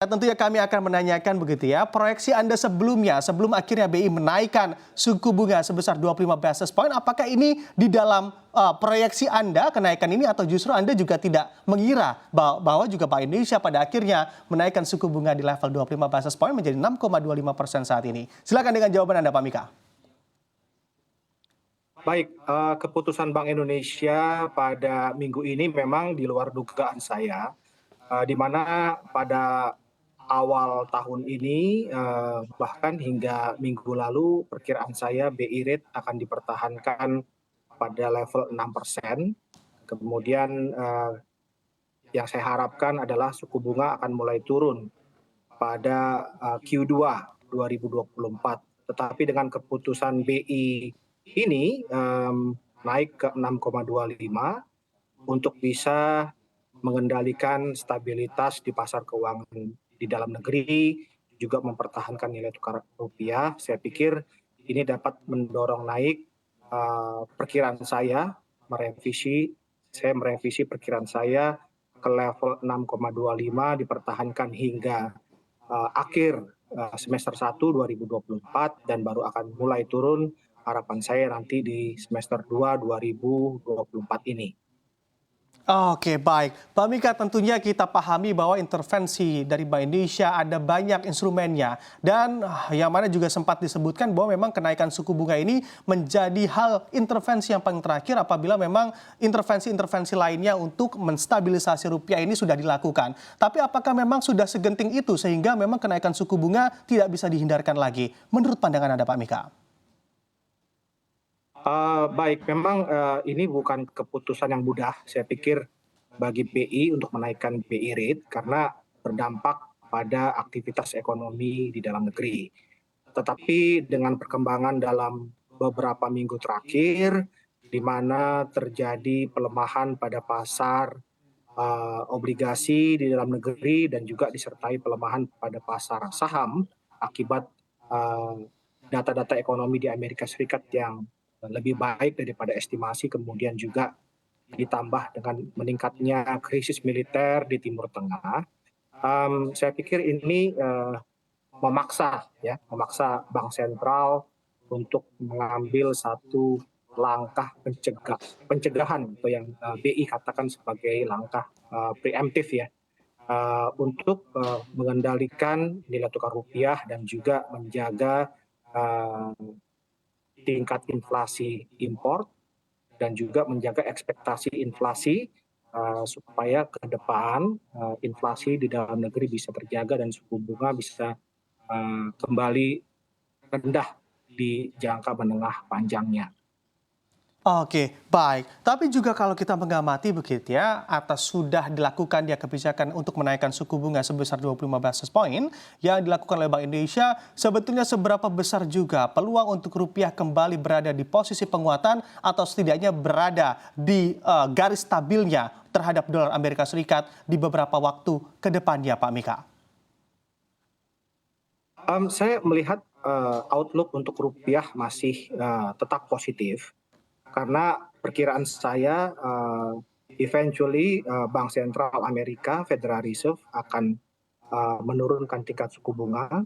Tentunya kami akan menanyakan begitu ya, proyeksi Anda sebelumnya, sebelum akhirnya BI menaikkan suku bunga sebesar 25 basis point, apakah ini di dalam proyeksi Anda kenaikan ini atau justru Anda juga tidak mengira bahwa juga Bank Indonesia pada akhirnya menaikkan suku bunga di level 25 basis point menjadi 6,25% saat ini? Silakan dengan jawaban Anda, Pak Mika. Baik, keputusan Bank Indonesia pada minggu ini memang di luar dugaan saya, di mana pada awal tahun ini, bahkan hingga minggu lalu perkiraan saya BI rate akan dipertahankan pada level 6%. Kemudian, yang saya harapkan adalah suku bunga akan mulai turun pada Q2 2024. Tetapi dengan keputusan BI ini naik ke 6,25 untuk bisa mengendalikan stabilitas di pasar keuangan di dalam negeri, juga mempertahankan nilai tukar rupiah. Saya pikir ini dapat mendorong naik perkiraan saya, merevisi perkiraan saya ke level 6,25 dipertahankan hingga akhir semester 1 2024 dan baru akan mulai turun harapan saya nanti di semester 2 2024 ini. Oke, baik. Pak Mika, tentunya kita pahami bahwa intervensi dari Bank Indonesia ada banyak instrumennya. Dan yang mana juga sempat disebutkan bahwa memang kenaikan suku bunga ini menjadi hal intervensi yang paling terakhir apabila memang intervensi-intervensi lainnya untuk menstabilisasi rupiah ini sudah dilakukan. Tapi apakah memang sudah segenting itu sehingga memang kenaikan suku bunga tidak bisa dihindarkan lagi? Menurut pandangan Anda, Pak Mika? Baik, memang ini bukan keputusan yang mudah, saya pikir bagi BI untuk menaikkan BI rate karena berdampak pada aktivitas ekonomi di dalam negeri. Tetapi dengan perkembangan dalam beberapa minggu terakhir, di mana terjadi pelemahan pada pasar obligasi di dalam negeri dan juga disertai pelemahan pada pasar saham akibat data-data ekonomi di Amerika Serikat yang lebih baik daripada estimasi, kemudian juga ditambah dengan meningkatnya krisis militer di Timur Tengah. Saya pikir ini memaksa Bank Sentral untuk mengambil satu langkah pencegahan atau yang BI katakan sebagai langkah preemptif ya, untuk mengendalikan nilai tukar rupiah dan juga menjaga tingkat inflasi impor dan juga menjaga ekspektasi inflasi supaya ke depan inflasi di dalam negeri bisa terjaga dan suku bunga bisa kembali rendah di jangka menengah panjangnya. Oke, baik. Tapi juga kalau kita mengamati begitu ya, atas sudah dilakukan dia kebijakan untuk menaikkan suku bunga sebesar 25 basis point yang dilakukan oleh Bank Indonesia, sebetulnya seberapa besar juga peluang untuk rupiah kembali berada di posisi penguatan atau setidaknya berada di garis stabilnya terhadap dolar Amerika Serikat di beberapa waktu ke depannya, Pak Mika? Saya melihat outlook untuk rupiah masih tetap positif. Karena perkiraan saya eventually Bank Sentral Amerika, Federal Reserve akan menurunkan tingkat suku bunga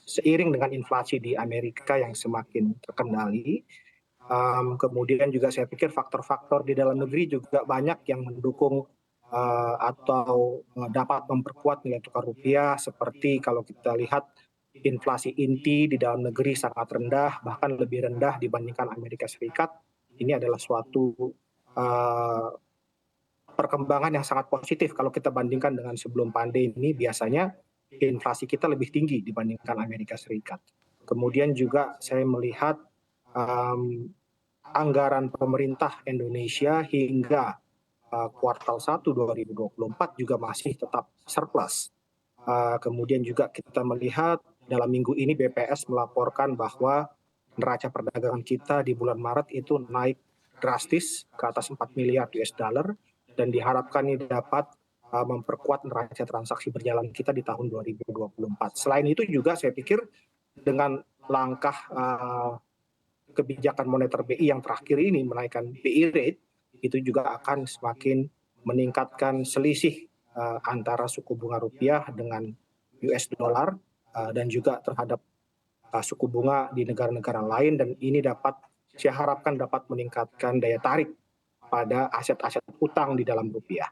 seiring dengan inflasi di Amerika yang semakin terkendali. Kemudian juga saya pikir faktor-faktor di dalam negeri juga banyak yang mendukung atau dapat memperkuat nilai tukar rupiah, seperti kalau kita lihat inflasi inti di dalam negeri sangat rendah, bahkan lebih rendah dibandingkan Amerika Serikat. Ini adalah suatu perkembangan yang sangat positif kalau kita bandingkan dengan sebelum pandemi. Biasanya inflasi kita lebih tinggi dibandingkan Amerika Serikat. Kemudian juga saya melihat anggaran pemerintah Indonesia hingga kuartal 1 2024 juga masih tetap surplus. Kemudian juga kita melihat dalam minggu ini BPS melaporkan bahwa neraca perdagangan kita di bulan Maret itu naik drastis ke atas 4 miliar US dollar dan diharapkan ini dapat memperkuat neraca transaksi berjalan kita di tahun 2024. Selain itu juga saya pikir dengan langkah kebijakan moneter BI yang terakhir ini menaikkan BI rate itu juga akan semakin meningkatkan selisih antara suku bunga rupiah dengan US dollar dan juga terhadap suku bunga di negara-negara lain, dan ini saya harapkan dapat meningkatkan daya tarik pada aset-aset utang di dalam rupiah.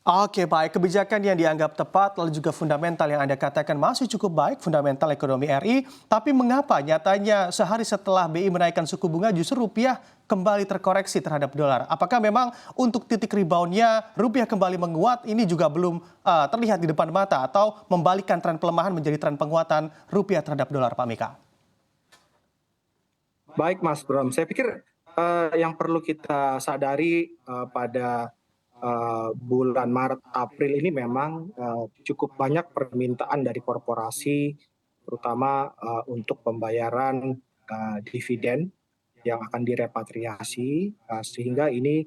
Oke, baik. Kebijakan yang dianggap tepat lalu juga fundamental yang Anda katakan masih cukup baik, fundamental ekonomi RI. Tapi mengapa nyatanya sehari setelah BI menaikkan suku bunga justru rupiah kembali terkoreksi terhadap dolar? Apakah memang untuk titik reboundnya rupiah kembali menguat ini juga belum terlihat di depan mata atau membalikkan tren pelemahan menjadi tren penguatan rupiah terhadap dolar, Pak Mika? Baik Mas Bram, saya pikir yang perlu kita sadari pada bulan Maret April ini memang cukup banyak permintaan dari korporasi, terutama untuk pembayaran dividen yang akan direpatriasi, sehingga ini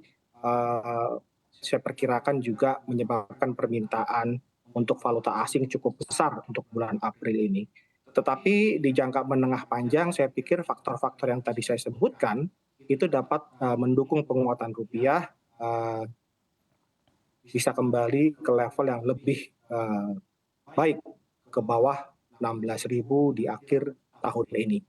saya perkirakan juga menyebabkan permintaan untuk valuta asing cukup besar untuk bulan April ini. Tetapi di jangka menengah panjang saya pikir faktor-faktor yang tadi saya sebutkan itu dapat mendukung penguatan rupiah bisa kembali ke level yang lebih baik, ke bawah 16.000 di akhir tahun ini.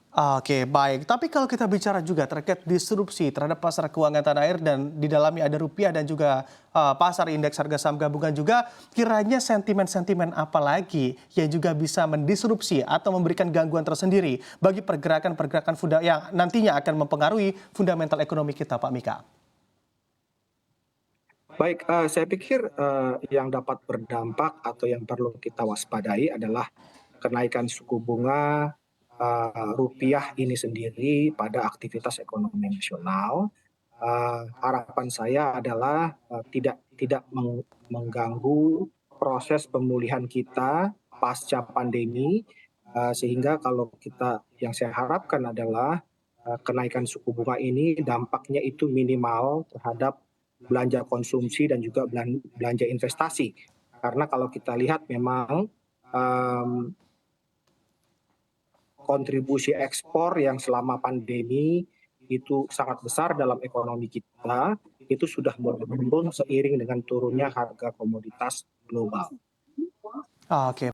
Oke, baik. Tapi kalau kita bicara juga terkait disrupsi terhadap pasar keuangan tanah air dan di dalamnya ada rupiah dan juga pasar indeks harga saham gabungan juga, kiranya sentimen-sentimen apa lagi yang juga bisa mendisrupsi atau memberikan gangguan tersendiri bagi pergerakan-pergerakan yang nantinya akan mempengaruhi fundamental ekonomi kita, Pak Mika? Baik, saya pikir yang dapat berdampak atau yang perlu kita waspadai adalah kenaikan suku bunga rupiah ini sendiri pada aktivitas ekonomi nasional. Harapan saya adalah tidak mengganggu proses pemulihan kita pasca pandemi, sehingga kalau yang saya harapkan adalah kenaikan suku bunga ini dampaknya itu minimal terhadap belanja konsumsi dan juga belanja investasi. Karena kalau kita lihat memang kontribusi ekspor yang selama pandemi itu sangat besar dalam ekonomi kita, itu sudah mulai menurun seiring dengan turunnya harga komoditas global. Oke.